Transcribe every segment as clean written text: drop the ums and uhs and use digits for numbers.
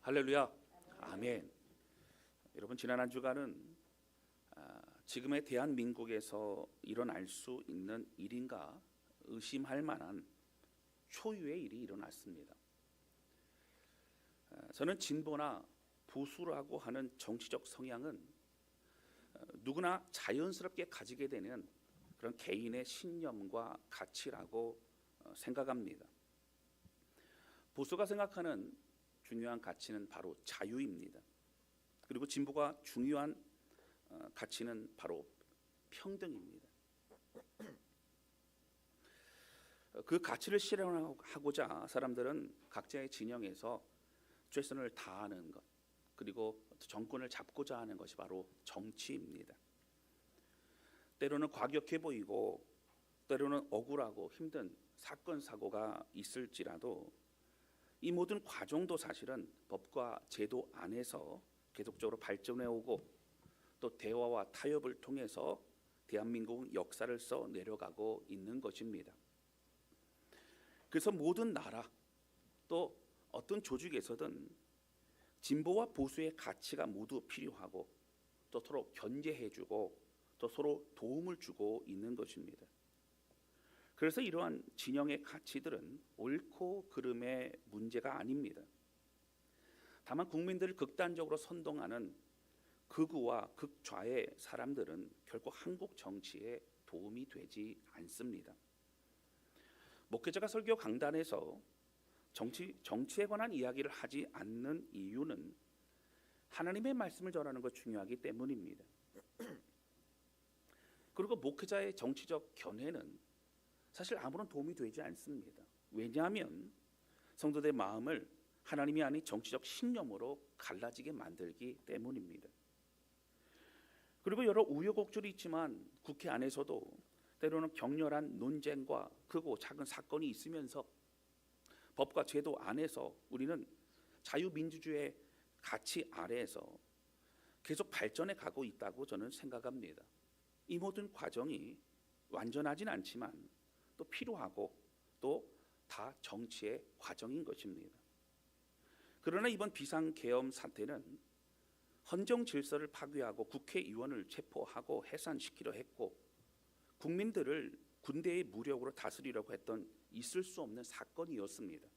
할렐루야. 아멘. 여러분, 지난 한 주간은 지금의 대한민국에서 일어날 수 있는 일인가 의심할 만한 초유의 일이 일어났습니다. 저는 진보나 보수라고 하는 정치적 성향은 누구나 자연스럽게 가지게 되는 그런 개인의 신념과 가치라고 생각합니다. 보수가 생각하는 중요한 가치는 바로 자유입니다. 그리고 진보가 중요한 가치는 바로 평등입니다. 그 가치를 실현하고자 사람들은 각자의 진영에서 최선을 다하는 것, 그리고 정권을 잡고자 하는 것이 바로 정치입니다. 때로는 과격해 보이고 때로는 억울하고 힘든 사건 사고가 있을지라도 이 모든 과정도 사실은 법과 제도 안에서 계속적으로 발전해 오고 또 대화와 타협을 통해서 대한민국은 역사를 써 내려가고 있는 것입니다. 그래서 모든 나라 또 어떤 조직에서든 진보와 보수의 가치가 모두 필요하고 또 서로 견제해주고 또 서로 도움을 주고 있는 것입니다. 그래서 이러한 진영의 가치들은 옳고 그름의 문제가 아닙니다. 다만 국민들을 극단적으로 선동하는 극우와 극좌의 사람들은 결코 한국 정치에 도움이 되지 않습니다. 목회자가 설교 강단에서 정치에 관한 이야기를 하지 않는 이유는 하나님의 말씀을 전하는 것 중요하기 때문입니다. 그리고 목회자의 정치적 견해는 사실 아무런 도움이 되지 않습니다. 왜냐하면 성도들의 마음을 하나님이 아닌 정치적 신념으로 갈라지게 만들기 때문입니다. 그리고 여러 우여곡절이 있지만 국회 안에서도 때로는 격렬한 논쟁과 크고 작은 사건이 있으면서 법과 제도 안에서 우리는 자유민주주의의 가치 아래에서 계속 발전해 가고 있다고 저는 생각합니다. 이 모든 과정이 완전하진 않지만 또 필요하고 또 다 정치의 과정인 것입니다. 그러나 이번 비상계엄 사태는 헌정 질서를 파괴하고 국회의원을 체포하고 해산시키려 했고 국민들을 군대의 무력으로 다스리려고 했던 있을 수 없는 사건이었습니다.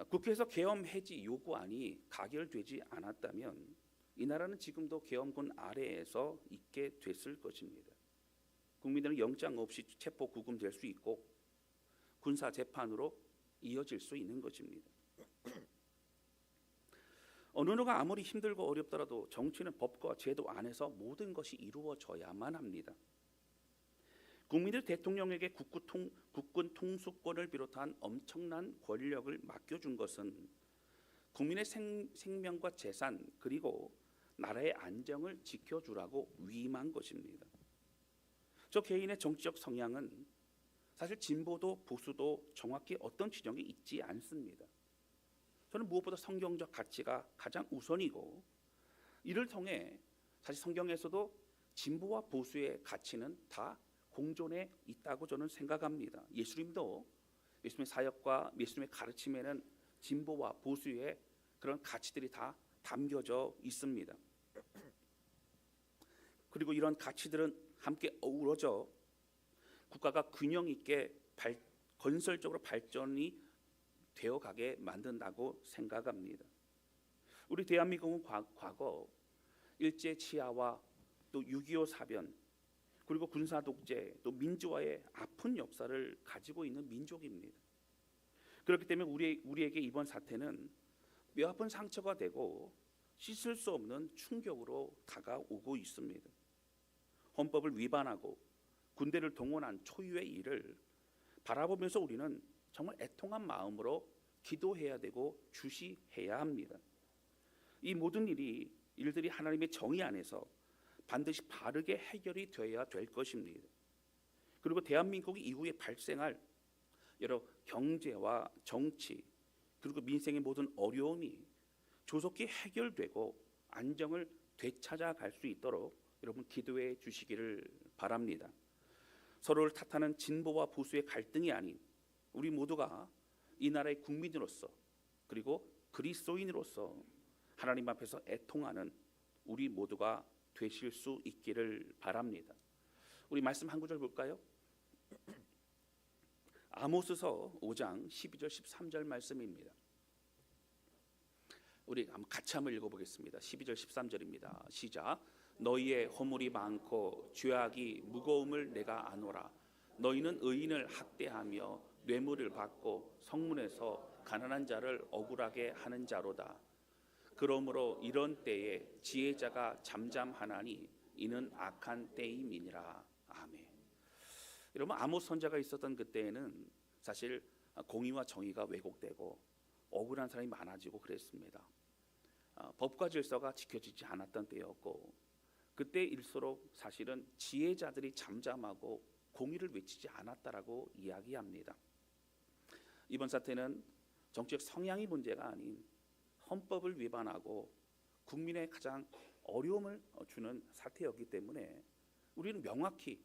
국회에서 계엄 해지 요구안이 가결되지 않았다면 이 나라는 지금도 계엄군 아래에서 있게 됐을 것입니다. 국민들은 영장 없이 체포 구금될 수 있고 군사 재판으로 이어질 수 있는 것입니다. 어느 누가 아무리 힘들고 어렵더라도 정치는 법과 제도 안에서 모든 것이 이루어져야만 합니다. 국민들 대통령에게 국군 통수권을 비롯한 엄청난 권력을 맡겨준 것은 국민의 생명과 재산 그리고 나라의 안정을 지켜주라고 위임한 것입니다. 저 개인의 정치적 성향은 사실 진보도 보수도 정확히 어떤 지점이 있지 않습니다. 저는 무엇보다 성경적 가치가 가장 우선이고 이를 통해 사실 성경에서도 진보와 보수의 가치는 다 공존해 있다고 저는 생각합니다. 예수님도 예수님의 사역과 예수님의 가르침에는 진보와 보수의 그런 가치들이 다 담겨져 있습니다. 그리고 이런 가치들은 함께 어우러져 국가가 균형 있게 건설적으로 발전이 되어가게 만든다고 생각합니다. 우리 대한민국은 과거 일제 치하와 또 6.25 사변 그리고 군사 독재 또 민주화의 아픈 역사를 가지고 있는 민족입니다. 그렇기 때문에 우리에게 이번 사태는 뼈아픈 상처가 되고 씻을 수 없는 충격으로 다가오고 있습니다. 헌법을 위반하고 군대를 동원한 초유의 일을 바라보면서 우리는 정말 애통한 마음으로 기도해야 되고 주시해야 합니다. 이 모든 일들이 하나님의 정의 안에서 반드시 바르게 해결이 되어야 될 것입니다. 그리고 대한민국이 이후에 발생할 여러 경제와 정치 그리고 민생의 모든 어려움이 조속히 해결되고 안정을 되찾아갈 수 있도록 여러분 기도해 주시기를 바랍니다. 서로를 탓하는 진보와 보수의 갈등이 아닌 우리 모두가 이 나라의 국민으로서 그리고 그리스도인으로서 하나님 앞에서 애통하는 우리 모두가 되실 수 있기를 바랍니다. 우리 말씀 한 구절 볼까요? 아모스서 5장 12절 13절 말씀입니다. 우리 같이 한번 읽어보겠습니다. 12절 13절입니다. 시작. 너희의 허물이 많고 죄악이 무거움을 내가 아노라. 너희는 의인을 학대하며 뇌물을 받고 성문에서 가난한 자를 억울하게 하는 자로다. 그러므로 이런 때에 지혜자가 잠잠하나니 이는 악한 때임이니라. 아멘. 여러분, 아모스 선지자가 있었던 그때에는 사실 공의와 정의가 왜곡되고 억울한 사람이 많아지고 그랬습니다. 법과 질서가 지켜지지 않았던 때였고, 그때일수록 사실은 지혜자들이 잠잠하고 공의를 외치지 않았다라고 이야기합니다. 이번 사태는 정치적 성향이 문제가 아닌 헌법을 위반하고 국민의 가장 어려움을 주는 사태였기 때문에 우리는 명확히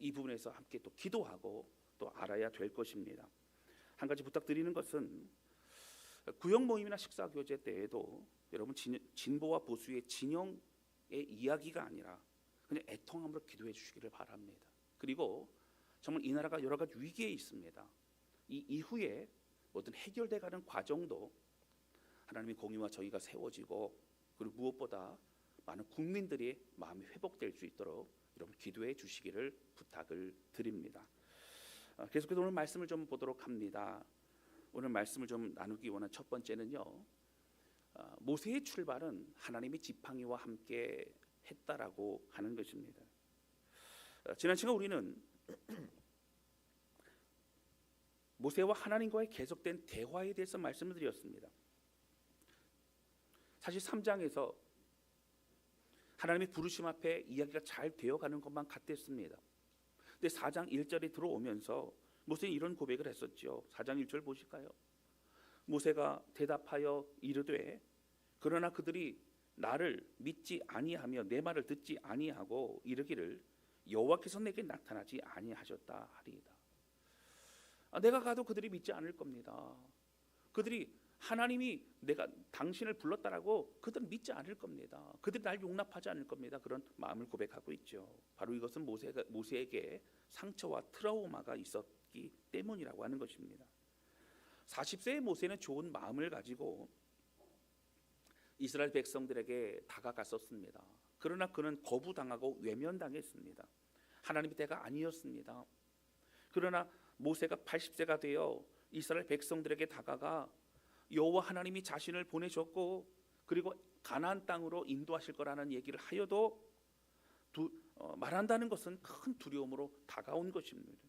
이 부분에서 함께 또 기도하고 또 알아야 될 것입니다. 한 가지 부탁드리는 것은 구역 모임이나 식사 교제 때에도 여러분 진보와 보수의 진영의 이야기가 아니라 그냥 애통함으로 기도해 주시기를 바랍니다. 그리고 정말 이 나라가 여러 가지 위기에 있습니다. 이 이후에 모든 해결돼 가는 과정도 하나님의 공의와 정의가 세워지고, 그리고 무엇보다 많은 국민들의 마음이 회복될 수 있도록 여러분 기도해 주시기를 부탁을 드립니다. 계속해서 오늘 말씀을 좀 보도록 합니다. 오늘 말씀을 좀 나누기 원한 첫 번째는요, 모세의 출발은 하나님의 지팡이와 함께 했다라고 하는 것입니다. 지난 시간 우리는 모세와 하나님과의 계속된 대화에 대해서 말씀을 드렸습니다. 사실 3장에서 하나님의 부르심 앞에 이야기가 잘 되어가는 것만 같았습니다. 근데 4장 1절에 들어오면서 모세는 이런 고백을 했었죠. 4장 1절 보실까요? 모세가 대답하여 이르되 그러나 그들이 나를 믿지 아니하며 내 말을 듣지 아니하고 이르기를 여호와께서 내게 나타나지 아니하셨다 하리이다. 내가 가도 그들이 믿지 않을 겁니다. 그들이 하나님이 내가 당신을 불렀다라고 그들은 믿지 않을 겁니다. 그들이 날 용납하지 않을 겁니다. 그런 마음을 고백하고 있죠. 바로 이것은 모세에게 상처와 트라우마가 있었기 때문이라고 하는 것입니다. 40세의 모세는 좋은 마음을 가지고 이스라엘 백성들에게 다가갔었습니다. 그러나 그는 거부당하고 외면당했습니다. 하나님의 때가 아니었습니다. 그러나 모세가 80세가 되어 이스라엘 백성들에게 다가가 여호와 하나님이 자신을 보내셨고 그리고 가나안 땅으로 인도하실 거라는 얘기를 하여도 말한다는 것은 큰 두려움으로 다가온 것입니다.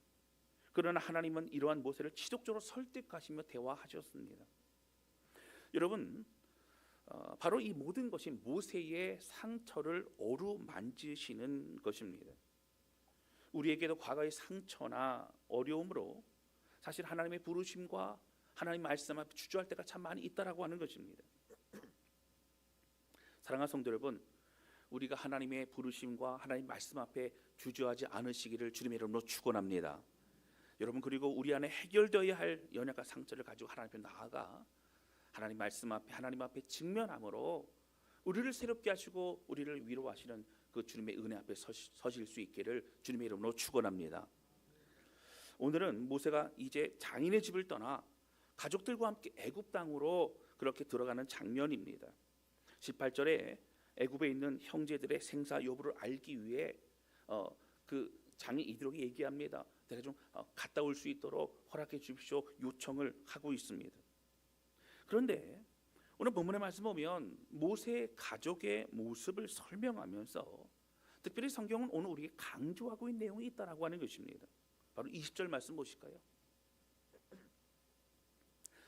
그러나 하나님은 이러한 모세를 지속적으로 설득하시며 대화하셨습니다. 여러분, 바로 이 모든 것이 모세의 상처를 어루만지시는 것입니다. 우리에게도 과거의 상처나 어려움으로 사실 하나님의 부르심과 하나님 말씀 앞에 주저할 때가 참 많이 있다라고 하는 것입니다. 사랑하는 성도 여러분, 우리가 하나님의 부르심과 하나님 말씀 앞에 주저하지 않으시기를 주님의 이름으로 축원합니다. 여러분, 그리고 우리 안에 해결되어야 할 연약한 상처를 가지고 하나님 앞에 나아가 하나님 말씀 앞에 하나님 앞에 직면함으로 우리를 새롭게 하시고 우리를 위로하시는 그 주님의 은혜 앞에 서실 수 있기를 주님의 이름으로 축원합니다. 오늘은 모세가 이제 장인의 집을 떠나 가족들과 함께 애굽 땅으로 그렇게 들어가는 장면입니다. 18절에 애굽에 있는 형제들의 생사 여부를 알기 위해 그 장인 이들에게 얘기합니다. 내가 좀 갔다 올 수 있도록 허락해 주십시오 요청을 하고 있습니다. 그런데 오늘 본문의 말씀 보면 모세의 가족의 모습을 설명하면서 특별히 성경은 오늘 우리에게 강조하고 있는 내용이 있다라고 하는 것입니다. 바로 20절 말씀 보실까요?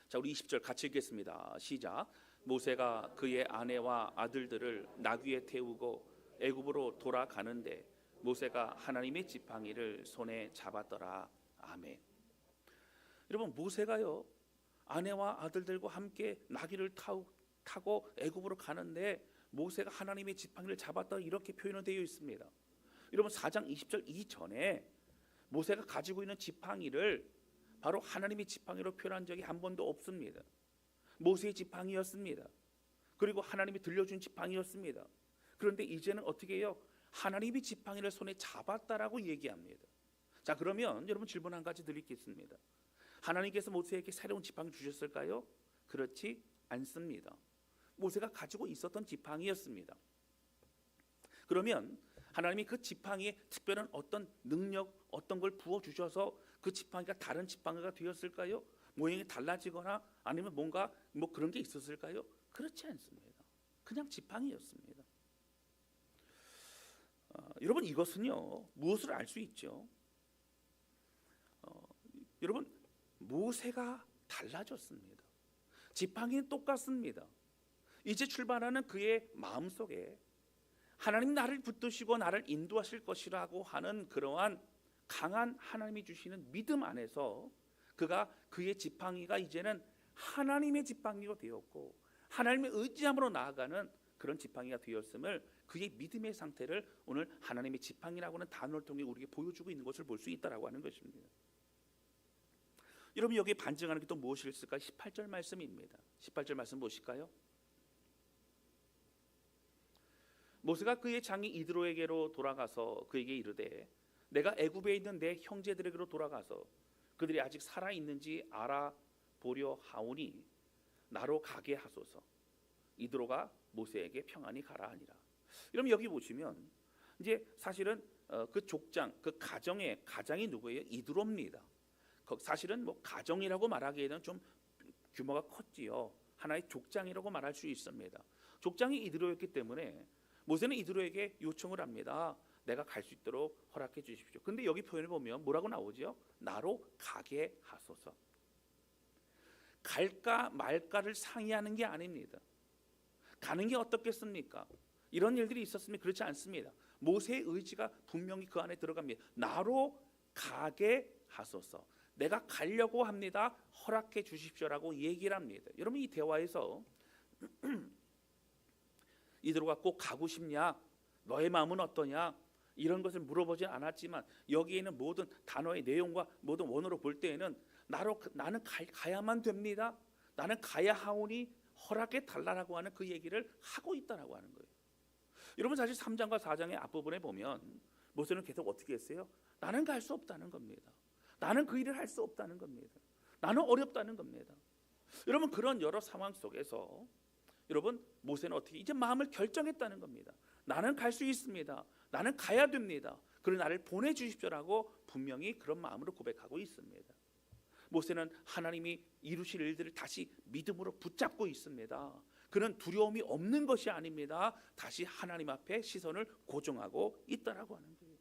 자, 우리 20절 같이 읽겠습니다. 시작. 모세가 그의 아내와 아들들을 나귀에 태우고 애굽으로 돌아가는데 모세가 하나님의 지팡이를 손에 잡았더라. 아멘. 여러분, 모세가요 아내와 아들들과 함께 나귀를 타고 애굽으로 가는데 모세가 하나님의 지팡이를 잡았다 이렇게 표현이 되어 있습니다. 여러분, 4장 20절 이전에 모세가 가지고 있는 지팡이를 바로 하나님의 지팡이로 표현한 적이 한 번도 없습니다. 모세의 지팡이였습니다. 그리고 하나님이 들려준 지팡이였습니다. 그런데 이제는 어떻게 해요? 하나님이 지팡이를 손에 잡았다라고 얘기합니다. 자, 그러면 여러분 질문 한 가지 드리겠습니다. 하나님께서 모세에게 새로운 지팡이 주셨을까요? 그렇지 않습니다. 모세가 가지고 있었던 지팡이였습니다. 그러면 하나님이 그 지팡이에 특별한 어떤 능력, 어떤 걸 부어 주셔서 그 지팡이가 다른 지팡이가 되었을까요? 모양이 달라지거나 아니면 뭔가 그런 게 있었을까요? 그렇지 않습니다. 그냥 지팡이였습니다. 여러분, 이것은요 무엇을 알 수 있죠? 여러분, 모세가 달라졌습니다. 지팡이는 똑같습니다. 이제 출발하는 그의 마음속에 하나님 나를 붙드시고 나를 인도하실 것이라고 하는 그러한 강한 하나님이 주시는 믿음 안에서 그의 지팡이가 이제는 하나님의 지팡이가 되었고 하나님의 의지함으로 나아가는 그런 지팡이가 되었음을, 그의 믿음의 상태를 오늘 하나님의 지팡이라고 하는 단어를 통해 우리에게 보여주고 있는 것을 볼 수 있다라고 하는 것입니다. 여러분, 여기에 반증하는 게 또 무엇이 있을까요? 18절 말씀입니다. 18절 말씀 보실까요? 모세가 그의 장인 이드로에게로 돌아가서 그에게 이르되 내가 애굽에 있는 내 형제들에게로 돌아가서 그들이 아직 살아 있는지 알아보려 하오니 나로 가게 하소서. 이드로가 모세에게 평안히 가라 하니라. 여러분, 여기 보시면 이제 사실은 그 족장, 그 가장이 누구예요? 이드로입니다. 사실은 가정이라고 말하기에는 좀 규모가 컸지요. 하나의 족장이라고 말할 수 있습니다. 족장이 이드로였기 때문에 모세는 이드로에게 요청을 합니다. 내가 갈 수 있도록 허락해 주십시오. 근데 여기 표현을 보면 뭐라고 나오죠? 나로 가게 하소서. 갈까 말까를 상의하는 게 아닙니다. 가는 게 어떻겠습니까? 이런 일들이 있었으면 그렇지 않습니다. 모세의 의지가 분명히 그 안에 들어갑니다. 나로 가게 하소서. 내가 가려고 합니다. 허락해 주십시오라고 얘기를 합니다. 여러분, 이 대화에서 이드로가 꼭 가고 싶냐? 너의 마음은 어떠냐? 이런 것을 물어보지 않았지만 여기에는 모든 단어의 내용과 모든 원어로 볼 때에는 나는 가야만 됩니다. 나는 가야 하오니 허락해 달라라고 하는 그 얘기를 하고 있다라고 하는 거예요. 여러분, 사실 3장과 4장의 앞부분에 보면 모세는 계속 어떻게 했어요? 나는 갈 수 없다는 겁니다. 나는 그 일을 할 수 없다는 겁니다. 나는 어렵다는 겁니다. 여러분, 그런 여러 상황 속에서 여러분, 모세는 어떻게 이제 마음을 결정했다는 겁니다. 나는 갈 수 있습니다. 나는 가야 됩니다. 그리고 나를 보내주십시오라고 분명히 그런 마음으로 고백하고 있습니다. 모세는 하나님이 이루실 일들을 다시 믿음으로 붙잡고 있습니다. 그는 두려움이 없는 것이 아닙니다. 다시 하나님 앞에 시선을 고정하고 있다라고 하는 거예요.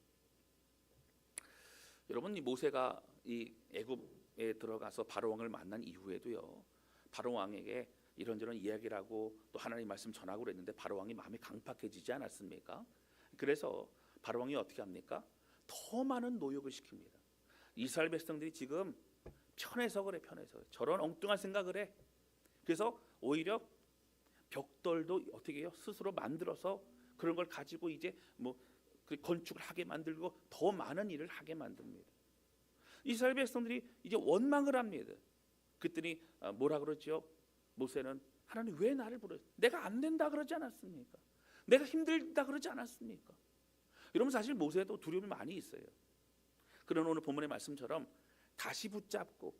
여러분, 이 모세가 이 애굽에 들어가서 바로 왕을 만난 이후에도요, 바로 왕에게 이런저런 이야기를 하고 또 하나님 말씀 전하고 그랬는데 바로 왕이 마음이 강팍해지지 않았습니까? 그래서 바로 왕이 어떻게 합니까? 더 많은 노역을 시킵니다. 이스라엘 백성들이 지금 편해서 그래, 편해서 저런 엉뚱한 생각을 해. 그래서 오히려 벽돌도 어떻게 해요? 스스로 만들어서 그런 걸 가지고 이제 건축을 하게 만들고 더 많은 일을 하게 만듭니다. 이스라엘 백성들이 이제 원망을 합니다. 그랬더니 뭐라 그러죠? 모세는 하나님 왜 나를 부르? 내가 안 된다 그러지 않았습니까? 내가 힘들다 그러지 않았습니까? 여러분, 사실 모세도 두려움이 많이 있어요. 그러나 오늘 본문의 말씀처럼 다시 붙잡고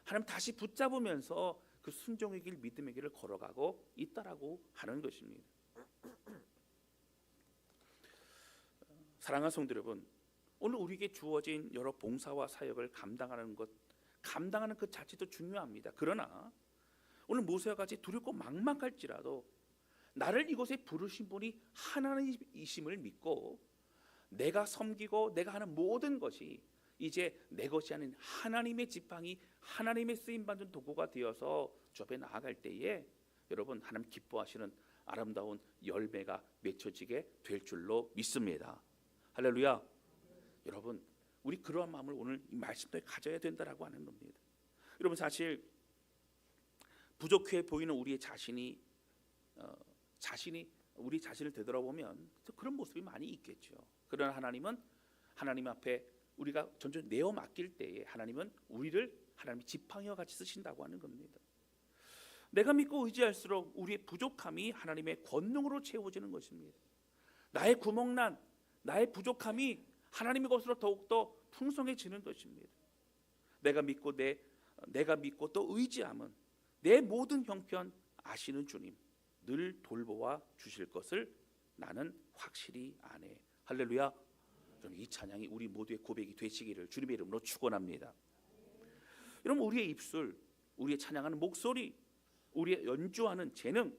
하나님 다시 붙잡으면서 그 순종의 길, 믿음의 길을 걸어가고 있다라고 하는 것입니다. 사랑하는 성도 여러분, 오늘 우리에게 주어진 여러 봉사와 사역을 감당하는 그 자체도 중요합니다. 그러나 오늘 모세와 같이 두렵고 막막할지라도 나를 이곳에 부르신 분이 하나님이심을 믿고 내가 섬기고 내가 하는 모든 것이 이제 내 것이 아닌 하나님의 지팡이, 하나님의 쓰임받은 도구가 되어서 주 앞에 나아갈 때에 여러분, 하나님 기뻐하시는 아름다운 열매가 맺혀지게 될 줄로 믿습니다. 할렐루야. 여러분, 우리 그러한 마음을 오늘 이 말씀도에 가져야 된다라고 하는 겁니다. 여러분, 사실 부족해 보이는 우리의 자신이 우리 자신을 되돌아보면 그런 모습이 많이 있겠죠. 그러나 하나님은 하나님 앞에 우리가 전전 내어 맡길 때에 하나님은 우리를 하나님이 지팡이와 같이 쓰신다고 하는 겁니다. 내가 믿고 의지할수록 우리의 부족함이 하나님의 권능으로 채워지는 것입니다. 나의 구멍난, 나의 부족함이 하나님의 것으로 더욱더 풍성해지는 것입니다. 내가 믿고 또 의지함은 내 모든 형편 아시는 주님 늘 돌보아 주실 것을 나는 확실히 아네. 할렐루야. 이 찬양이 우리 모두의 고백이 되시기를 주님의 이름으로 축원합니다. 여러분, 우리의 입술, 우리의 찬양하는 목소리, 우리의 연주하는 재능,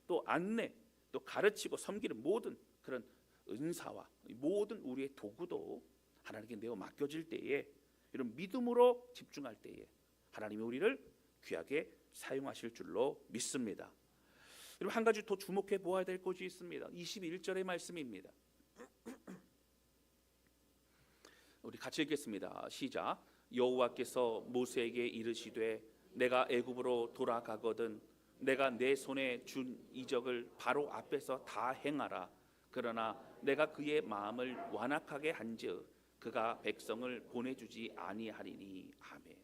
또 안내, 또 가르치고 섬기는 모든 그런 은사와 모든 우리의 도구도 하나님께 내어 맡겨질 때에, 이런 믿음으로 집중할 때에 하나님이 우리를 귀하게 사용하실 줄로 믿습니다. 여러분, 한 가지 더 주목해 보아야 될 것이 있습니다. 21절의 말씀입니다. 우리 같이 읽겠습니다. 시작. 여호와께서 모세에게 이르시되 내가 애굽으로 돌아가거든 내가 내 손에 준 이적을 바로 앞에서 다 행하라. 그러나 내가 그의 마음을 완악하게 한즉 그가 백성을 보내주지 아니하리니. 아멘.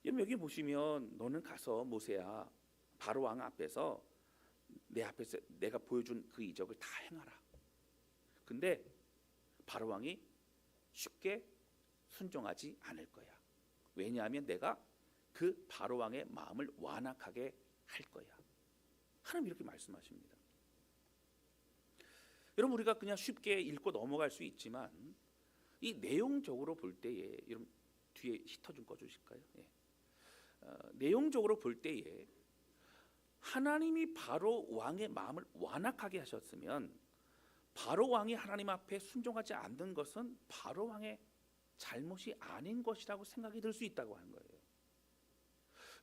여기 보시면 너는 가서 모세야 바로 왕 앞에서 내 앞에서 내가 보여준 그 이적을 다 행하라. 근데 바로 왕이 쉽게 순종하지 않을 거야. 왜냐하면 내가 그 바로 왕의 마음을 완악하게 할 거야. 하나님 이렇게 말씀하십니다. 여러분, 우리가 그냥 쉽게 읽고 넘어갈 수 있지만 이 내용적으로 볼 때에, 여러분 뒤에 히터 좀 꺼주실까요? 예. 내용적으로 볼 때에 하나님이 바로 왕의 마음을 완악하게 하셨으면 바로 왕이 하나님 앞에 순종하지 않는 것은 바로 왕의 잘못이 아닌 것이라고 생각이 들 수 있다고 하는 거예요.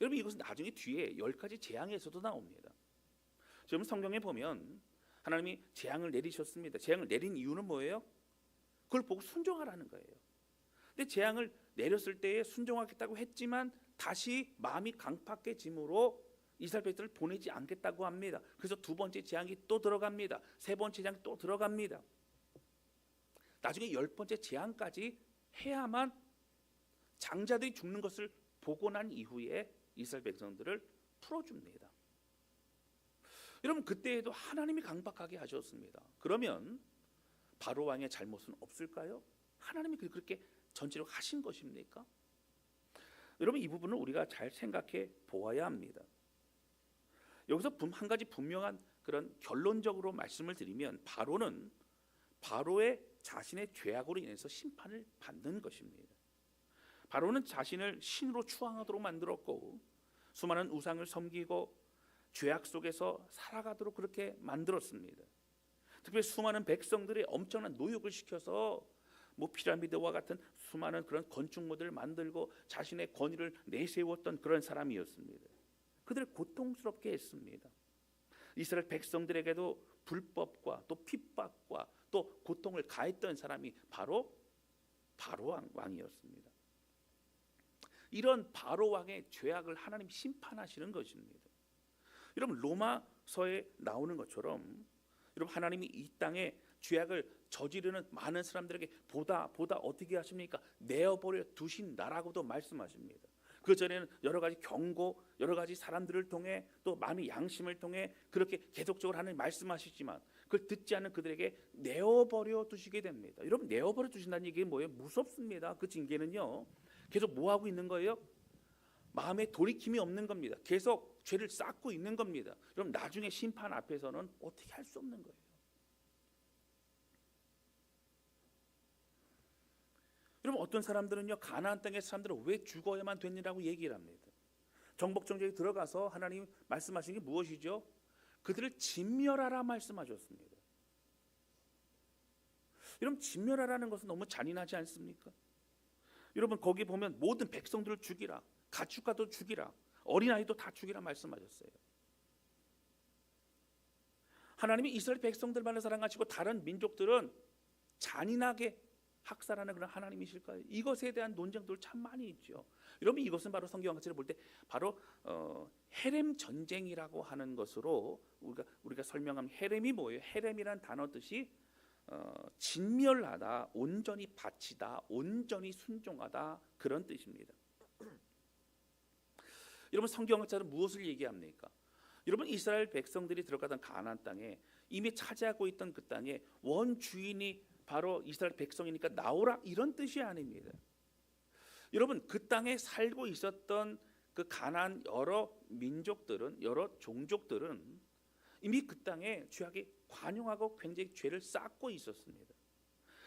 여러분, 이것은 나중에 뒤에 10가지 재앙에서도 나옵니다. 지금 성경에 보면 하나님이 재앙을 내리셨습니다. 재앙을 내린 이유는 뭐예요? 그걸 보고 순종하라는 거예요. 근데 재앙을 내렸을 때에 순종하겠다고 했지만 다시 마음이 강팍해짐으로 이스라엘 백성을 보내지 않겠다고 합니다. 그래서 두 번째 재앙이 또 들어갑니다. 세 번째 재앙이 또 들어갑니다. 나중에 10번째 재앙까지 해야만 장자들이 죽는 것을 보고 난 이후에 이스라엘 백성들을 풀어줍니다. 여러분, 그때에도 하나님이 강박하게 하셨습니다. 그러면 바로 왕의 잘못은 없을까요? 하나님이 그렇게 전체로 하신 것입니까? 여러분, 이 부분을 우리가 잘 생각해 보아야 합니다. 여기서 한 가지 분명한 그런 결론적으로 말씀을 드리면 바로는 바로의 자신의 죄악으로 인해서 심판을 받는 것입니다. 바로는 자신을 신으로 추앙하도록 만들었고 수많은 우상을 섬기고 죄악 속에서 살아가도록 그렇게 만들었습니다. 특별히 수많은 백성들이 엄청난 노역을 시켜서 피라미드와 같은 수많은 그런 건축물들을 만들고 자신의 권위를 내세웠던 그런 사람이었습니다. 그들을 고통스럽게 했습니다. 이스라엘 백성들에게도 불법과 또 핍박과 또 고통을 가했던 사람이 바로 왕이었습니다. 이런 바로 왕의 죄악을 하나님 심판하시는 것입니다. 여러분, 로마서에 나오는 것처럼 여러분, 하나님이 이 땅에 죄악을 저지르는 많은 사람들에게 보다 어떻게 하십니까? 내어버려 두신다라고도 말씀하십니다. 그 전에는 여러 가지 경고, 여러 가지 사람들을 통해 또 많은 양심을 통해 그렇게 계속적으로 하나님 말씀하시지만 그걸 듣지 않는 그들에게 내어버려 두시게 됩니다. 여러분, 내어버려 두신다는 얘기 뭐예요? 무섭습니다. 그 징계는요, 계속 뭐 하고 있는 거예요? 마음에 돌이킴이 없는 겁니다. 계속 죄를 쌓고 있는 겁니다. 여러분, 나중에 심판 앞에서는 어떻게 할 수 없는 거예요. 여러분, 어떤 사람들은요, 가나안 땅의 사람들은 왜 죽어야만 되느라고 얘기를 합니다. 정복정죄에 들어가서 하나님 말씀하신 게 무엇이죠? 그들을 진멸하라 말씀하셨습니다. 여러분, 진멸하라는 것은 너무 잔인하지 않습니까? 여러분, 거기 보면 모든 백성들을 죽이라, 가축과도 죽이라, 어린아이도 다 죽이라 말씀하셨어요. 하나님이 이스라엘 백성들만을 사랑하시고 다른 민족들은 잔인하게 학살하는 그런 하나님이실까요? 이것에 대한 논쟁들 참 많이 있죠. 여러분, 이것은 바로 성경 가치를 볼 때 바로 헤렘 전쟁이라고 하는 것으로 우리가 설명하면, 헤렘이 뭐예요? 헤렘이란 단어 뜻이 진멸하다, 온전히 바치다, 온전히 순종하다, 그런 뜻입니다. 여러분 성경학자는 무엇을 얘기합니까? 여러분 이스라엘 백성들이 들어가던 가나안 땅에 이미 차지하고 있던 그 땅에 원주인이 바로 이스라엘 백성이니까 나오라 이런 뜻이 아닙니다. 여러분 그 땅에 살고 있었던 그 가나안 여러 민족들은 여러 종족들은 이미 그 땅에 죄악에 관용하고 굉장히 죄를 쌓고 있었습니다.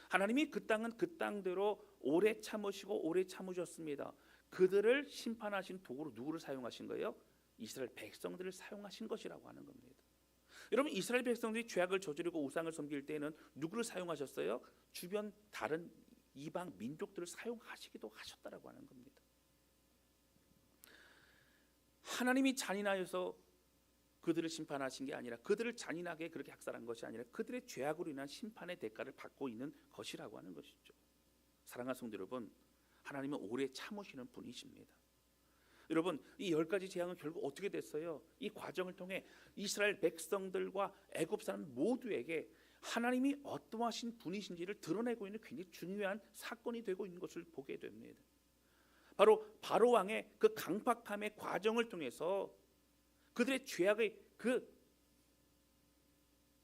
하나님이 그 땅은 그 땅대로 오래 참으시고 오래 참으셨습니다. 그들을 심판하신 도구로 누구를 사용하신 거예요? 이스라엘 백성들을 사용하신 것이라고 하는 겁니다. 여러분 이스라엘 백성들이 죄악을 저지르고 우상을 섬길 때는 누구를 사용하셨어요? 주변 다른 이방 민족들을 사용하시기도 하셨다라고 하는 겁니다. 하나님이 잔인하여서 그들을 심판하신 게 아니라 그들을 잔인하게 그렇게 학살한 것이 아니라 그들의 죄악으로 인한 심판의 대가를 받고 있는 것이라고 하는 것이죠. 사랑하는 성도 여러분, 하나님은 오래 참으시는 분이십니다. 여러분 이 10가지 재앙은 결국 어떻게 됐어요? 이 과정을 통해 이스라엘 백성들과 애굽 사람 모두에게 하나님이 어떠하신 분이신지를 드러내고 있는 굉장히 중요한 사건이 되고 있는 것을 보게 됩니다. 바로 왕의 그 강팍함의 과정을 통해서 그들의 죄악의 그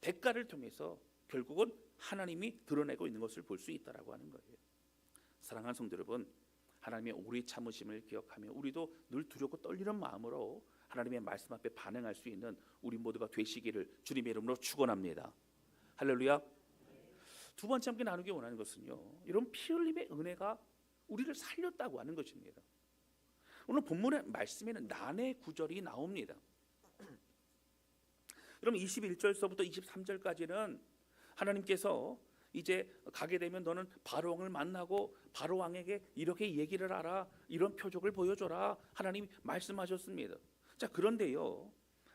대가를 통해서 결국은 하나님이 드러내고 있는 것을 볼 수 있다라고 하는 거예요. 사랑하는 성도 여러분, 하나님의 오래 참으심을 기억하며 우리도 늘 두렵고 떨리는 마음으로 하나님의 말씀 앞에 반응할 수 있는 우리 모두가 되시기를 주님의 이름으로 축원합니다. 할렐루야. 두 번째 함께 나누기 원하는 것은요, 이런 피 흘림의 은혜가 우리를 살렸다고 하는 것입니다. 오늘 본문의 말씀에는 난의 구절이 나옵니다. 여러분 21절서부터 23절까지는 하나님께서 이제 가게 되면 너는 바로왕을 만나고 바로왕에게 이렇게 얘기를 하라, 이런 표적을 보여줘라 하나님이 말씀하셨습니다. 자 그런데요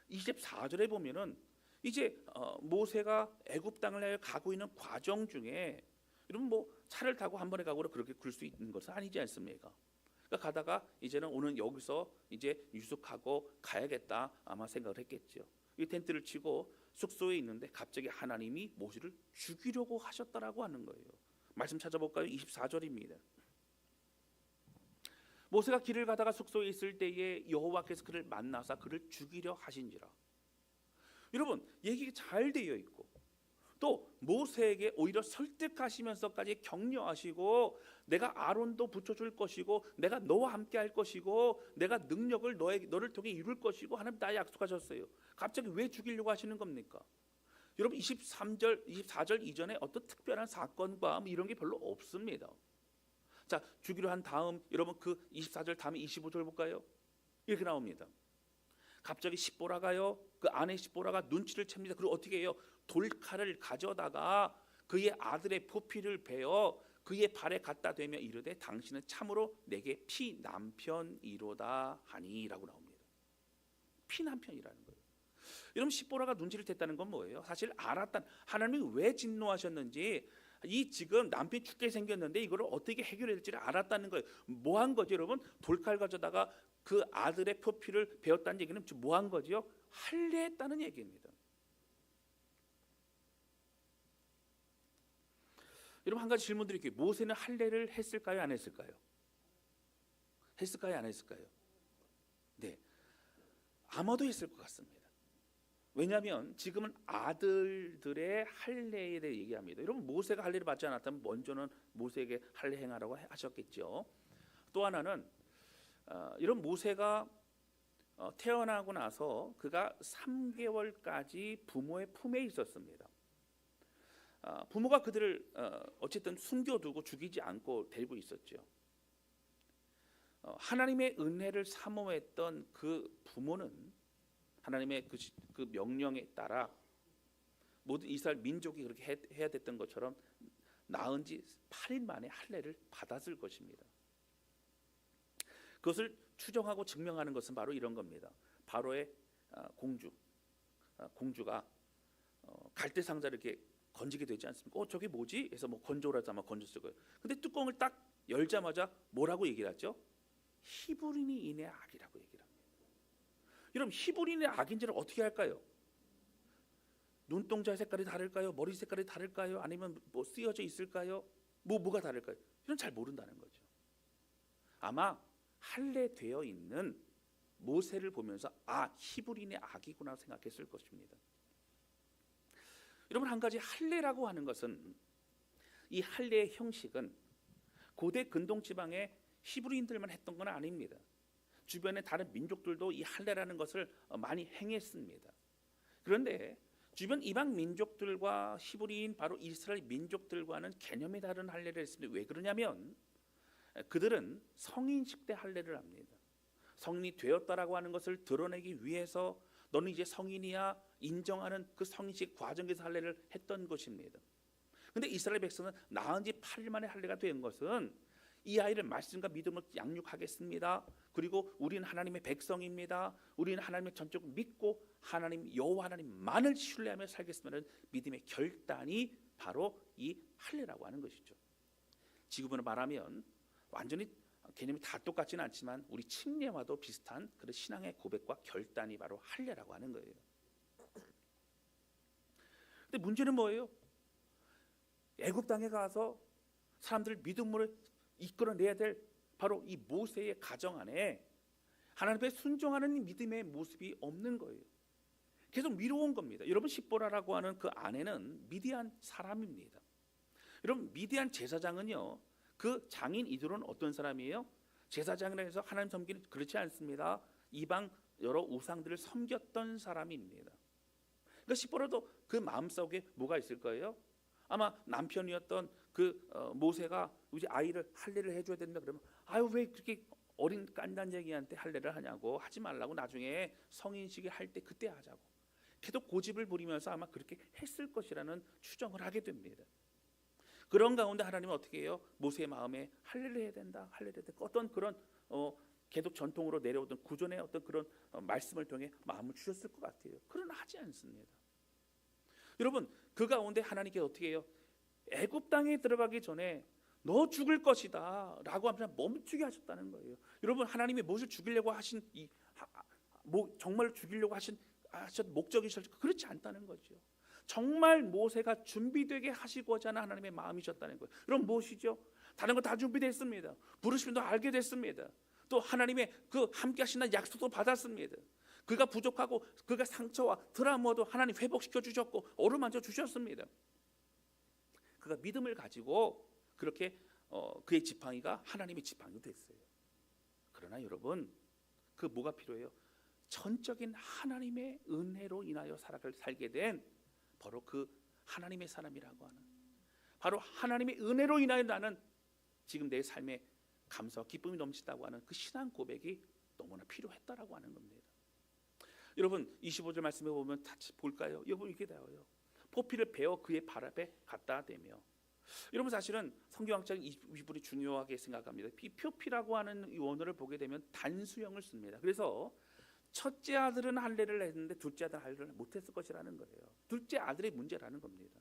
24절에 보면은 이제 모세가 애굽 땅을 향해 가고 있는 과정 중에 여러분 뭐 차를 타고 한 번에 가고 그렇게 굴 수 있는 것은 아니지 않습니까? 그러니까 가다가 이제는 오늘 여기서 이제 유숙하고 가야겠다 아마 생각을 했겠죠. 이 텐트를 치고 숙소에 있는데 갑자기 하나님이 모세를 죽이려고 하셨다라고 하는 거예요. 말씀 찾아볼까요? 24절입니다. 모세가 길을 가다가 숙소에 있을 때에 여호와께서 그를 만나사 그를 죽이려 하신지라. 여러분 얘기가 잘 되어 있고 또 모세에게 오히려 설득하시면서까지 격려하시고 내가 아론도 붙여줄 것이고 내가 너와 함께 할 것이고 내가 능력을 너를 통해 이룰 것이고 하나님 다 약속하셨어요. 갑자기 왜 죽이려고 하시는 겁니까? 여러분 24절 이전에 어떤 특별한 사건과 이런 게 별로 없습니다. 자 죽이려 한 다음 여러분 그 24절 다음에 25절 볼까요? 이렇게 나옵니다. 갑자기 십보라가요 그 아내 십보라가 눈치를 챕니다. 그리고 어떻게 해요? 돌칼을 가져다가 그의 아들의 포피를 베어 그의 발에 갖다 대며 이르되 당신은 참으로 내게 피 남편이로다 하니라고 나옵니다. 피 남편이라는 거예요. 여러분 십보라가 눈치를 챘다는 건 뭐예요? 사실 알았단 하나님이 왜 진노하셨는지 이 지금 남편이 죽게 생겼는데 이거를 어떻게 해결해야 될지를 알았다는 거예요. 뭐 한 거죠 여러분? 돌칼 가져다가 그 아들의 표피를 베었다는 얘기는 뭐 한 거죠? 할례했다는 얘기입니다. 여러분 한 가지 질문 드릴게요. 모세는 할례를 했을까요? 안 했을까요? 했을까요? 안 했을까요? 네, 아마도 했을 것 같습니다. 왜냐하면 지금은 아들들의 할례에 대해 얘기합니다. 여러분 모세가 할례를 받지 않았다면 먼저는 모세에게 할례 행하라고 하셨겠죠. 또 하나는 이런 모세가 태어나고 나서 그가 3개월까지 부모의 품에 있었습니다. 부모가 그들을 어쨌든 숨겨두고 죽이지 않고 데리고 있었죠. 하나님의 은혜를 사모했던 그 부모는 하나님의 그 명령에 따라 모든 이스라엘 민족이 그렇게 해야 됐던 것처럼 낳은 지 8일 만에 할례를 받았을 것입니다. 그것을 추정하고 증명하는 것은 바로 이런 겁니다. 바로의 공주가 갈대 상자를 이렇게 건지게 되지 않습니까? 저게 뭐지? 해서 뭐 건져오라서 아마 건졌을 거예요. 근데 뚜껑을 딱 열자마자 뭐라고 얘기를 하죠? 히브리인이 인의 악이라고 얘기를 합니다. 여러분 히브리인의 악인지를 어떻게 할까요? 눈동자 색깔이 다를까요? 머리 색깔이 다를까요? 아니면 뭐 쓰여져 있을까요? 뭐가 다를까요? 이런 잘 모른다는 거죠. 아마 할례되어 있는 모세를 보면서 아, 히브리인의 악이구나 생각했을 것입니다. 여러분, 한 가지 할례라고 하는 것은, 이 할례의 형식은 고대 근동 지방의 히브리인들만 했던 건 아닙니다. 주변의 다른 민족들도 이 할례라는 것을 많이 행했습니다. 그런데 주변 이방 민족들과 히브리인, 바로 이스라엘 민족들과는 개념이 다른 할례를 했습니다. 왜 그러냐면 그들은 성인식 때 할례를 합니다. 성인이 되었다라고 하는 것을 드러내기 위해서 너는 이제 성인이야 인정하는 그 성인식 과정에서 할례를 했던 것입니다. 그런데 이스라엘 백성은 낳은 지 8일 만에 할례가 된 것은 이 아이를 말씀과 믿음으로 양육하겠습니다. 그리고 우리는 하나님의 백성입니다. 우리는 하나님의 전적으로 믿고 하나님 여호와 하나님만을 신뢰하며 살겠습니다는 믿음의 결단이 바로 이 할례라고 하는 것이죠. 지금으로 말하면 완전히 개념이 다 똑같지는 않지만 우리 침례와도 비슷한 그런 신앙의 고백과 결단이 바로 할례라고 하는 거예요. 근데 문제는 뭐예요? 애굽 땅에 가서 사람들을 믿음으로 이끌어내야 될 바로 이 모세의 가정 안에 하나님께 순종하는 믿음의 모습이 없는 거예요. 계속 미뤄온 겁니다. 여러분, 십보라라고 하는 그 아내는 미디안 사람입니다. 여러분, 미디안 제사장은요, 그 장인 이들은 어떤 사람이에요? 제사장이라 해서 하나님 섬기는, 그렇지 않습니다. 이방 여러 우상들을 섬겼던 사람입니다. 그러니까 십보라도 그 마음속에 뭐가 있을 거예요? 아마 남편이었던 그 모세가 이제 아이를 할례를 해줘야 된다 그러면 아유, 왜 그렇게 어린 깐난쟁이한테 할례를 하냐고, 하지 말라고, 나중에 성인식을 할 때 그때 하자고 계속 고집을 부리면서 아마 그렇게 했을 것이라는 추정을 하게 됩니다. 그런 가운데 하나님은 어떻게 해요? 모세의 마음에 할례를 해야 된다, 할례를 해야 된다, 어떤 그런 계속 전통으로 내려오던 구전의 어떤 그런 말씀을 통해 마음을 주셨을 것 같아요. 그러나 하지 않습니다. 여러분, 그 가운데 하나님께서 어떻게 해요? 애굽 땅에 들어가기 전에 너 죽을 것이다 라고 하면서 멈추게 하셨다는 거예요. 여러분, 하나님이 무엇을 죽이려고 하신 정말 죽이려고 하신 목적이실까? 그렇지 않다는 거죠. 정말 모세가 준비되게 하시고자 하는 하나님의 마음이셨다는 거예요. 그럼 무엇이죠? 다른 거 다 준비됐습니다. 부르심도 알게 됐습니다. 또 하나님의 그 함께 하신다는 약속도 받았습니다. 그가 부족하고 그가 상처와 트라우마도 하나님 회복시켜 주셨고 어루만져 주셨습니다. 그가 믿음을 가지고 그렇게 그의 지팡이가 하나님의 지팡이가 됐어요. 그러나 여러분, 그 뭐가 필요해요? 전적인 하나님의 은혜로 인하여 살게 된 바로 그 하나님의 사람이라고 하는, 바로 하나님의 은혜로 인하여 나는 지금 내 삶에 감사와 기쁨이 넘친다고 하는 그 신앙 고백이 너무나 필요했다라고 하는 겁니다. 여러분, 25절 말씀에 보면 같이 볼까요? 여러분, 이렇게 나와요. 포피를 베어 그의 발 앞에 갖다 대며. 여러분, 사실은 성경학자는 이 부분이 중요하게 생각합니다. 이 표피라고 하는 이 원어를 보게 되면 단수형을 씁니다. 그래서 첫째 아들은 할례를 했는데 둘째 아들은 할례를 못했을 것이라는 거예요. 둘째 아들의 문제라는 겁니다.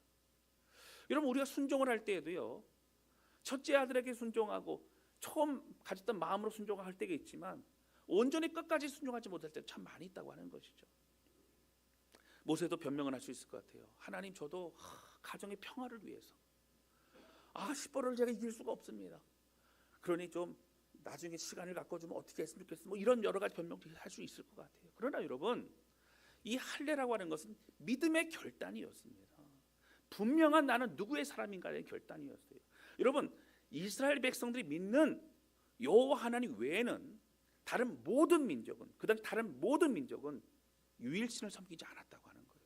여러분, 우리가 순종을 할 때에도요, 첫째 아들에게 순종하고 처음 가졌던 마음으로 순종할 때가 있지만 온전히 끝까지 순종하지 못할 때 참 많이 있다고 하는 것이죠. 모세도 변명을 할 수 있을 것 같아요. 하나님, 저도 가정의 평화를 위해서 십보를 제가 이길 수가 없습니다. 그러니 좀 나중에 시간을 갖고 좀 어떻게 했으면 좋겠어, 이런 여러 가지 변명도 할 수 있을 것 같아요. 그러나 여러분, 이 할례라고 하는 것은 믿음의 결단이었습니다. 분명한 나는 누구의 사람인가의 결단이었어요. 여러분, 이스라엘 백성들이 믿는 여호와 하나님 외에는 다른 모든 민족은, 그다음 다른 모든 민족은 유일신을 섬기지 않았다고 하는 거예요.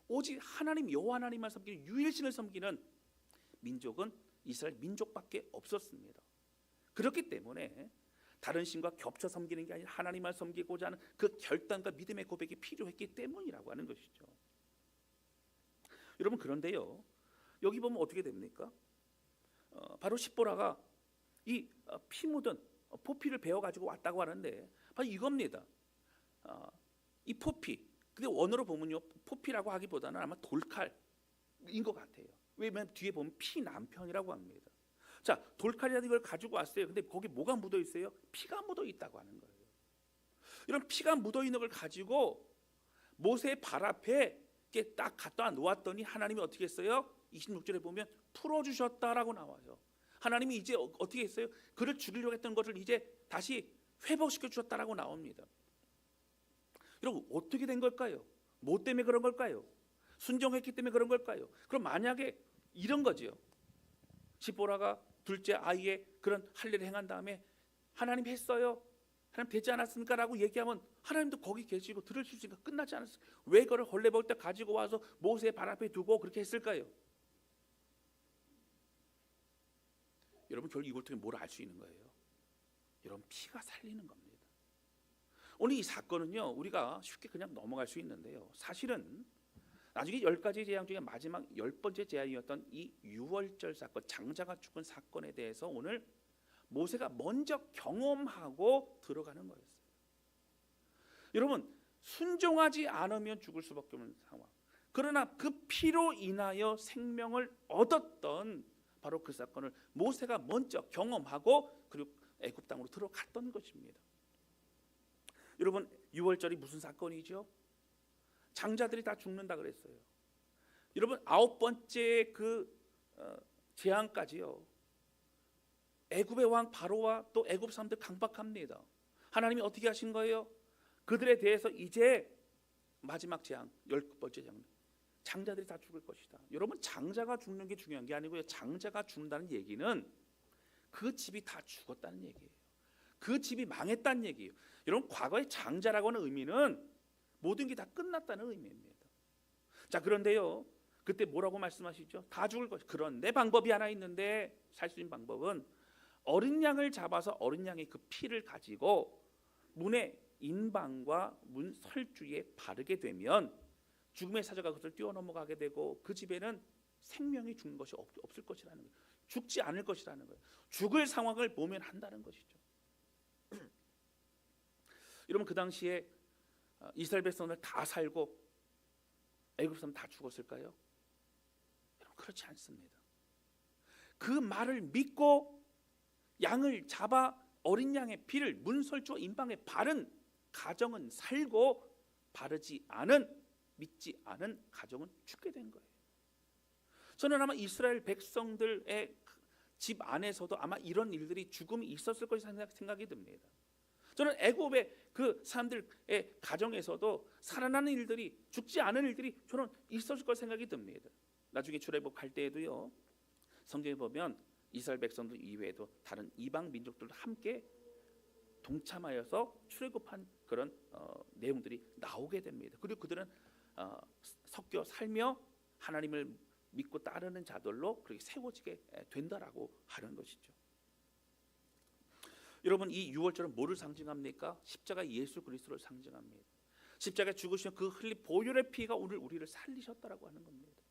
오직 하나님 여호와 하나님만 섬기는 유일신을 섬기는 민족은 이스라엘 민족밖에 없었습니다. 그렇기 때문에 다른 신과 겹쳐 섬기는 게 아니라 하나님만 섬기고자 하는 그 결단과 믿음의 고백이 필요했기 때문이라고 하는 것이죠. 여러분, 그런데요, 여기 보면 어떻게 됩니까? 바로 십보라가 이 피 묻은 포피를 베어 가지고 왔다고 하는데 바로 이겁니다. 이 포피, 근데 원어로 보면요, 포피라고 하기보다는 아마 돌칼인 것 같아요. 왜냐하면 뒤에 보면 피 남편이라고 합니다. 자, 돌칼이라는 걸 가지고 왔어요. 근데 거기 뭐가 묻어 있어요? 피가 묻어 있다고 하는 거예요. 이런 피가 묻어 있는 걸 가지고 모세의 발 앞에 이렇게 딱 갖다 놓았더니 하나님이 어떻게 했어요? 26절에 보면 풀어주셨다라고 나와요. 하나님이 이제 어떻게 했어요? 그를 죽이려고 했던 것을 이제 다시 회복시켜 주셨다라고 나옵니다. 여러분 어떻게 된 걸까요? 뭐 때문에 그런 걸까요? 순종했기 때문에 그런 걸까요? 그럼 만약에 이런 거지요. 시보라가 둘째 아이의 그런 할례를 행한 다음에 하나님 했어요, 하나님 되지 않았습니까? 라고 얘기하면 하나님도 거기 계시고 들을 수 있으니까 끝나지 않았어요. 왜 그걸 혼례 먹을 때 가지고 와서 모세의 발 앞에 두고 그렇게 했을까요? 여러분 결국 이걸 통해 뭘 알 수 있는 거예요? 여러분 피가 살리는 겁니다. 오늘 이 사건은요 우리가 쉽게 그냥 넘어갈 수 있는데요, 사실은 나중에 10가지 재앙 중에 마지막 10번째 재앙이었던 이 유월절 사건, 장자가 죽은 사건에 대해서 오늘 모세가 먼저 경험하고 들어가는 거였어요. 여러분 순종하지 않으면 죽을 수밖에 없는 상황, 그러나 그 피로 인하여 생명을 얻었던 바로 그 사건을 모세가 먼저 경험하고 그리고 애굽 땅으로 들어갔던 것입니다. 여러분 유월절이 무슨 사건이죠? 장자들이 다 죽는다 그랬어요. 여러분 9번째 그 재앙까지요, 애굽의 왕 바로와 또 애굽 사람들 강박합니다. 하나님이 어떻게 하신 거예요? 그들에 대해서 이제 마지막 재앙 10번째 재앙, 장자들이 다 죽을 것이다. 여러분 장자가 죽는 게 중요한 게 아니고요, 장자가 죽는다는 얘기는 그 집이 다 죽었다는 얘기예요. 그 집이 망했다는 얘기예요. 여러분 과거의 장자라고 하는 의미는 모든 게 다 끝났다는 의미입니다. 자 그런데요 그때 뭐라고 말씀하시죠? 다 죽을 것. 그런데 방법이 하나 있는데 살 수 있는 방법은 어린 양을 잡아서 어린 양의 그 피를 가지고 문의 인방과 문 설주에 바르게 되면 죽음의 사자가 그것을 뛰어넘어가게 되고 그 집에는 생명이 죽는 것이 없을 것이라는 거예요. 죽지 않을 것이라는 거예요. 죽을 상황을 모면한다는 것이죠. 여러분 그 당시에 이스라엘 백성들 다 살고 애굽 사람 다 죽었을까요? 여러분 그렇지 않습니다. 그 말을 믿고 양을 잡아 어린 양의 피를 문설주와 인방에 바른 가정은 살고 바르지 않은, 믿지 않은 가정은 죽게 된 거예요. 저는 아마 이스라엘 백성들의 집 안에서도 아마 이런 일들이 죽음이 있었을 것이라는 생각이 듭니다. 저는 애굽의 그 사람들의 가정에서도 살아나는 일들이, 죽지 않은 일들이 저는 있었을 것 생각이 듭니다. 나중에 출애굽할 때에도요 성경에 보면 이스라엘 백성들 이외에도 다른 이방 민족들도 함께 동참하여서 출애굽한 그런 내용들이 나오게 됩니다. 그리고 그들은 섞여 살며 하나님을 믿고 따르는 자들로 그렇게 세워지게 된다라고 하는 것이죠. 여러분 이 유월절은 뭐를 상징합니까? 십자가 예수 그리스도를 상징합니다. 십자가에 죽으신 그 흘린 보혈의 피가 오늘 우리를 살리셨다라고 하는 겁니다.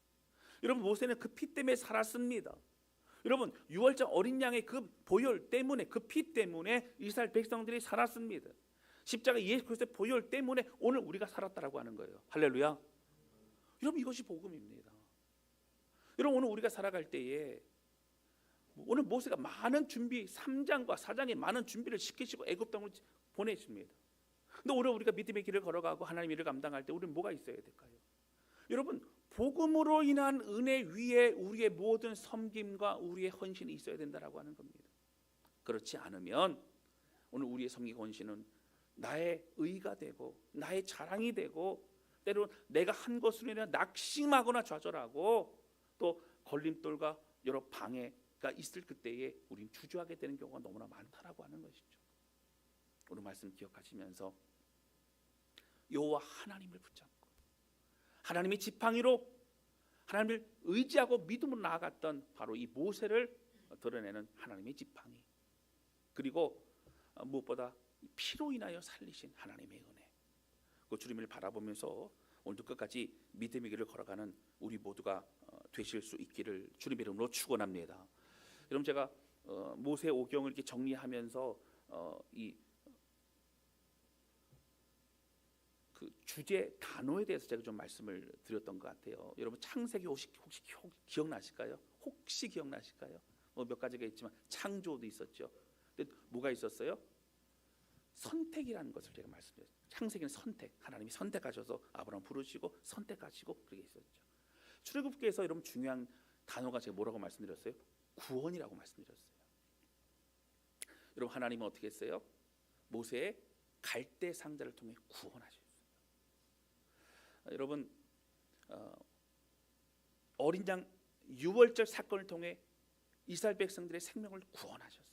여러분 모세는 그 피 때문에 살았습니다. 여러분 유월절 어린 양의 그 보혈 때문에, 그 피 때문에 이스라엘 백성들이 살았습니다. 십자가 예수 그리스도의 보혈 때문에 오늘 우리가 살았다라고 하는 거예요. 할렐루야. 여러분 이것이 복음입니다. 여러분 오늘 우리가 살아갈 때에 오늘 모세가 많은 준비, 3장과 4장에 많은 준비를 시키시고 애굽 땅으로 보내십니다. 근데 오늘 우리가 믿음의 길을 걸어가고 하나님의 일을 감당할 때 우리는 뭐가 있어야 될까요? 여러분 복음으로 인한 은혜 위에 우리의 모든 섬김과 우리의 헌신이 있어야 된다라고 하는 겁니다. 그렇지 않으면 오늘 우리의 섬김과 헌신은 나의 의가 되고 나의 자랑이 되고 때로는 내가 한 것으로 인해 낙심하거나 좌절하고 또 걸림돌과 여러 방해가 있을 그때에 우린 주저하게 되는 경우가 너무나 많다라고 하는 것이죠. 오늘 말씀 기억하시면서 여호와 하나님을 붙잡고 하나님의 지팡이로 하나님을 의지하고 믿음으로 나아갔던 바로 이 모세를 드러내는 하나님의 지팡이, 그리고 무엇보다 피로 인하여 살리신 하나님의 은혜, 그 주님을 바라보면서 오늘도 끝까지 믿음의 길을 걸어가는 우리 모두가 되실 수 있기를 주님의 이름으로 축원합니다. 여러분 제가 모세 오경을 이렇게 정리하면서 그 주제 단어에 대해서 제가 좀 말씀을 드렸던 것 같아요. 여러분 창세기 혹시 기억나실까요? 혹시 기억나실까요? 몇 가지가 있지만 창조도 있었죠. 근데 뭐가 있었어요? 선택이라는 것을 제가 말씀드렸어요. 창세기는 선택, 하나님이 선택하셔서 아브라함 부르시고 선택하시고 그렇게 있었죠. 출애굽기에서 여러분 중요한 단어가 제가 뭐라고 말씀드렸어요? 구원이라고 말씀드렸어요. 여러분 하나님은 어떻게 했어요? 모세의 갈대 상자를 통해 구원하셨어요. 여러분, 어린 양 유월절 사건을 통해 이스라엘 백성들의 생명을 구원하셨어요.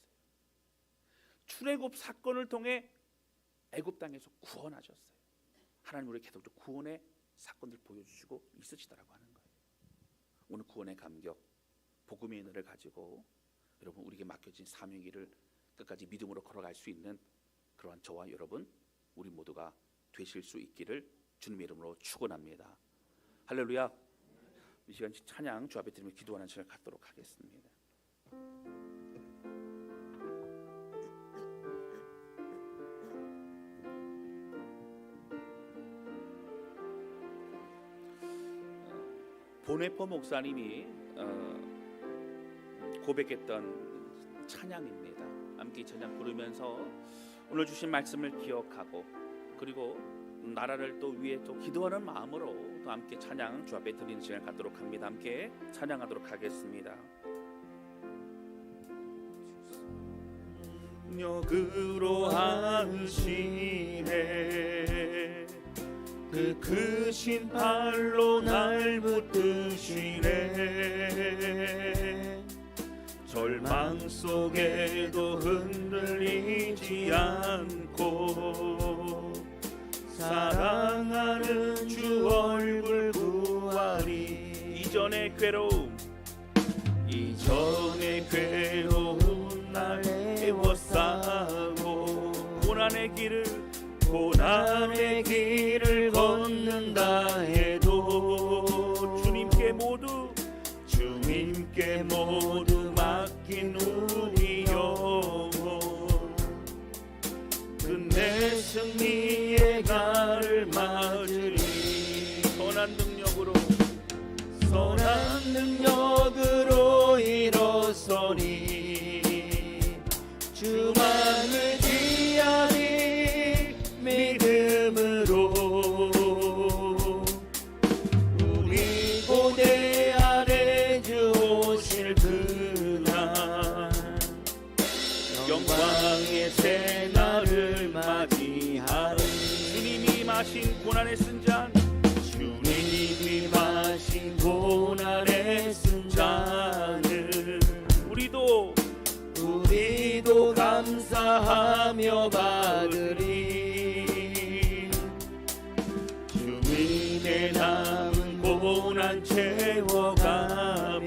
출애굽 사건을 통해 애굽 땅에서 구원하셨어요. 하나님 우리 계속적으로 구원의 사건들 보여주시고 있으시다라고 하는 거예요. 오늘 구원의 감격, 복음의 은혜를 가지고 여러분 우리에게 맡겨진 사명의 길을 끝까지 믿음으로 걸어갈 수 있는 그러한 저와 여러분 우리 모두가 되실 수 있기를 주님의 이름으로 축원합니다. 할렐루야. 이 시간 찬양 주 앞에 드리며 기도하는 시간을 갖도록 하겠습니다. 보네퍼 목사님이 고백했던 찬양입니다. 함께 이 찬양 부르면서 오늘 주신 말씀을 기억하고 그리고 나라를 또 위해 또 기도하는 마음으로 또 함께 찬양 주 앞에 드리는 시간을 갖도록 합니다. 함께 찬양하도록 하겠습니다. 능력으로 하시네 그 크신 팔로 날 붙드시네 절망 속에도 흔들리지 않고 사랑하는 주 얼굴 구하리 이전의 괴로움 날 애워싸고 고난의 길을 걷는다 해도 주님께 모두 맡긴 우리 영혼 끝내 승리의 날을 맞으리 선한 능력으로 일어서니 주만을 지하리 믿음으로 우리 고대 아래 주 오실 그날 영광의 새 날을 맞이하리 주님이 마신 고난의 쓴잔 주님이 마신 고난의 쓴잔을 우리도 감사하며 받으리 주님의 남은 고난 채워가며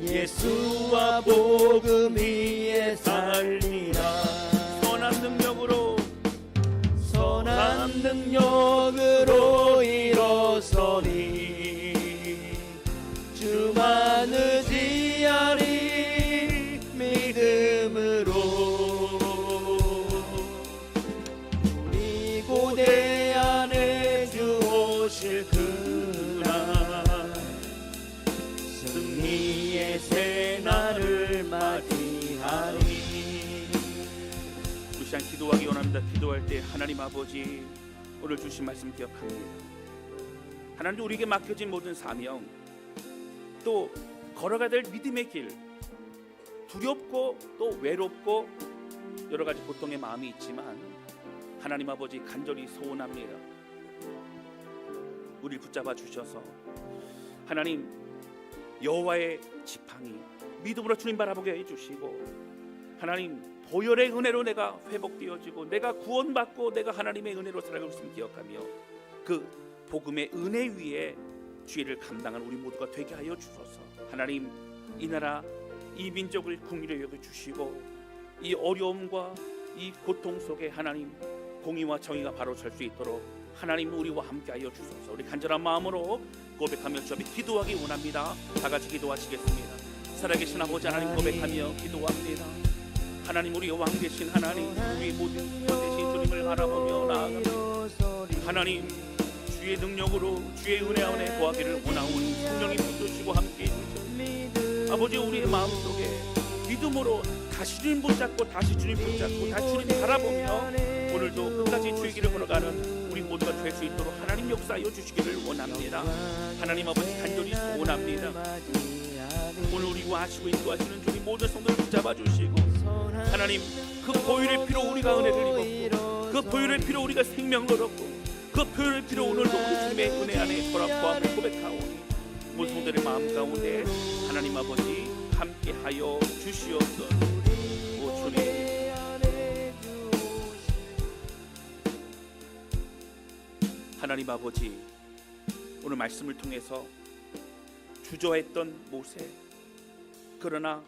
예수와 복음 위에 살리라 선한 능력으로 일어서니 주만 의지하리 믿음으로 우리 고대 안에 주 오실 그날 승리의 새 날을 맞이하리 우리 시간 기도하기 원합니다. 기도할 때 하나님 아버지 오늘 주신 말씀 기억합니다. 하나님 우리에게 맡겨진 모든 사명 또 걸어가야 될 믿음의 길 두렵고 또 외롭고 여러 가지 고통의 마음이 있지만 하나님 아버지 간절히 소원합니다. 우리를 붙잡아 주셔서 하나님 여호와의 지팡이 믿음으로 주님 바라보게 해주시고 하나님 보혈의 은혜로 내가 회복되어지고 내가 구원받고 내가 하나님의 은혜로 살아가고 있음을 기억하며 그 복음의 은혜 위에 죄를 감당한 우리 모두가 되게 하여 주소서. 하나님 이 나라 이 민족을 긍휼히 여겨주시고 이 어려움과 이 고통 속에 하나님 공의와 정의가 바로 설 수 있도록 하나님 우리와 함께 하여 주소서. 우리 간절한 마음으로 고백하며 주 앞에 기도하기 원합니다. 다 같이 기도하시겠습니다. 살아계신 아버지 하나님 고백하며 기도합니다. 하나님 우리 왕 되신 하나님 우리 모든 것 되신 주님을 바라보며 나아갑니다. 하나님 주의 능력으로 주의 은혜 안에 거하기를 원하오니 성령님 붙드시고 함께해 주시옵소서. 아버지 우리의 마음속에 믿음으로 다시 주님 붙잡고 다시 주님 바라보며 오늘도 끝까지 주의 길을 걸어가는 우리 모두가 될 수 있도록 하나님 역사하여 주시기를 원합니다. 하나님 아버지 간절히 소원합니다. 오늘 우리와 하시고 인도하시는 주님 모든 성도를 붙잡아 주시고 하나님, 그 보혈의 피로 우리가 은혜를 입었고, 그 보혈의 피로 우리가 생명을 얻었고, 그 보혈의 피로 오늘도 우리 주님의 은혜 안에 서랍과 고백하오니 모든 성도들의 마음 가운데 하나님 아버지 함께하여 주시옵소서. 오 주님, 하나님 아버지, 오늘 말씀을 통해서 주저했던 모세, 그러나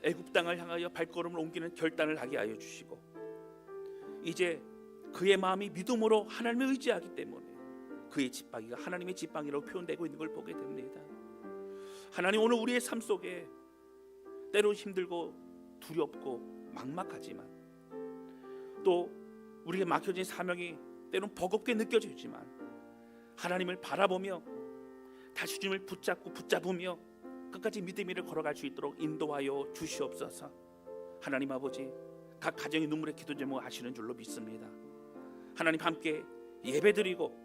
애굽 땅을 향하여 발걸음을 옮기는 결단을 하게 하여 주시고, 이제 그의 마음이 믿음으로 하나님을 의지하기 때문에 그의 지팡이가 하나님의 지팡이라고 표현되고 있는 걸 보게 됩니다. 하나님, 오늘 우리의 삶 속에 때로 힘들고 두렵고 막막하지만, 또 우리에게 맡겨진 사명이 때로는 버겁게 느껴지지만, 하나님을 바라보며 다시 주님을 붙잡으며 끝까지 믿음의 길을 걸어갈 수 있도록 인도하여 주시옵소서. 하나님 아버지, 각 가정의 눈물의 기도 제목 아시는 줄로 믿습니다. 하나님, 함께 예배드리고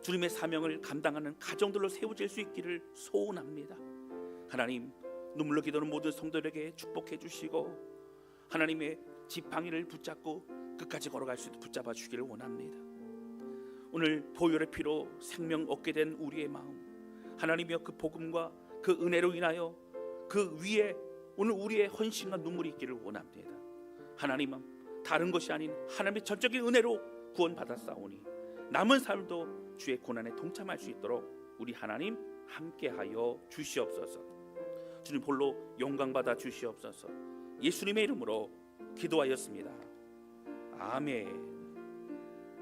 주님의 사명을 감당하는 가정들로 세워질 수 있기를 소원합니다. 하나님, 눈물로 기도하는 모든 성도들에게 축복해 주시고 하나님의 지팡이를 붙잡고 끝까지 걸어갈 수 있도록 붙잡아 주기를 원합니다. 오늘 보혈의 피로 생명 얻게 된 우리의 마음, 하나님이여, 그 복음과 그 은혜로 인하여 그 위에 오늘 우리의 헌신과 눈물이 있기를 원합니다. 하나님은 다른 것이 아닌 하나님의 전적인 은혜로 구원받았사오니 남은 삶도 주의 고난에 동참할 수 있도록 우리 하나님 함께하여 주시옵소서. 주님 홀로 영광받아 주시옵소서. 예수님의 이름으로 기도하였습니다. 아멘.